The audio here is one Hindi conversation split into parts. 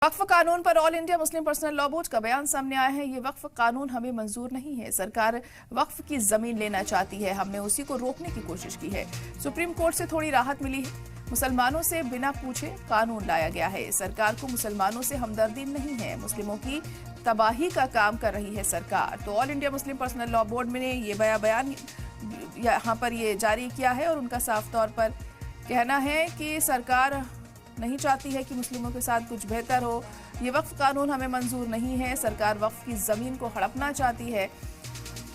वक्फ कानून पर all India Muslim personal law board का बयान सामने आया है। ये वक्फ कानून हमें मंजूर नहीं है। सरकार वक्फ की जमीन लेना चाहती है, हमने उसी को रोकने की कोशिश की है। सुप्रीम कोर्ट से थोड़ी राहत मिली है। मुसलमानों से बिना पूछे कानून लाया गया है। सरकार को मुसलमानों से हमदर्दी नहीं है, मुस्लिमों की तबाही का काम कर रही है सरकार। तो all India Muslim personal law board ने ये बयान यहाँ पर ये जारी किया है और उनका साफ तौर पर कहना है कि सरकार नहीं चाहती है कि मुस्लिमों के साथ कुछ बेहतर हो। ये वक्फ कानून हमें मंजूर नहीं है। सरकार वक्फ की ज़मीन को हड़पना चाहती है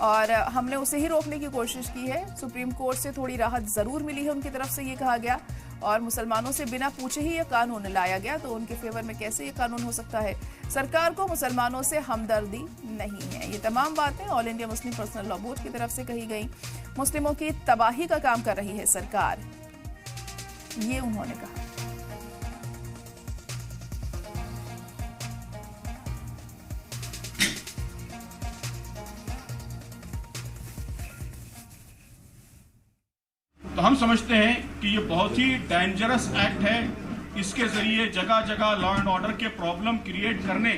और हमने उसे ही रोकने की कोशिश की है। सुप्रीम कोर्ट से थोड़ी राहत ज़रूर मिली है उनकी तरफ से, ये कहा गया। और मुसलमानों से बिना पूछे ही ये कानून लाया गया, तो उनके फेवर में कैसे ये कानून हो सकता है। सरकार को मुसलमानों से हमदर्दी नहीं है। ये तमाम बातें all India Muslim personal law board की तरफ से कही गई। मुस्लिमों की तबाही का काम कर रही है सरकार, ये उन्होंने कहा। तो हम समझते हैं कि ये बहुत ही डेंजरस एक्ट है। इसके जरिए जगह जगह लॉ एंड ऑर्डर के प्रॉब्लम क्रिएट करने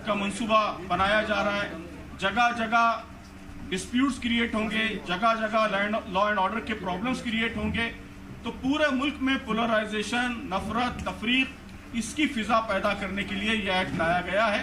का मंसूबा बनाया जा रहा है। जगह जगह डिस्प्यूट्स क्रिएट होंगे, जगह जगह लॉ एंड ऑर्डर के प्रॉब्लम्स क्रिएट होंगे। तो पूरे मुल्क में पोलराइजेशन, नफरत, तफरीक, इसकी फिजा पैदा करने के लिए यह एक्ट लाया गया है।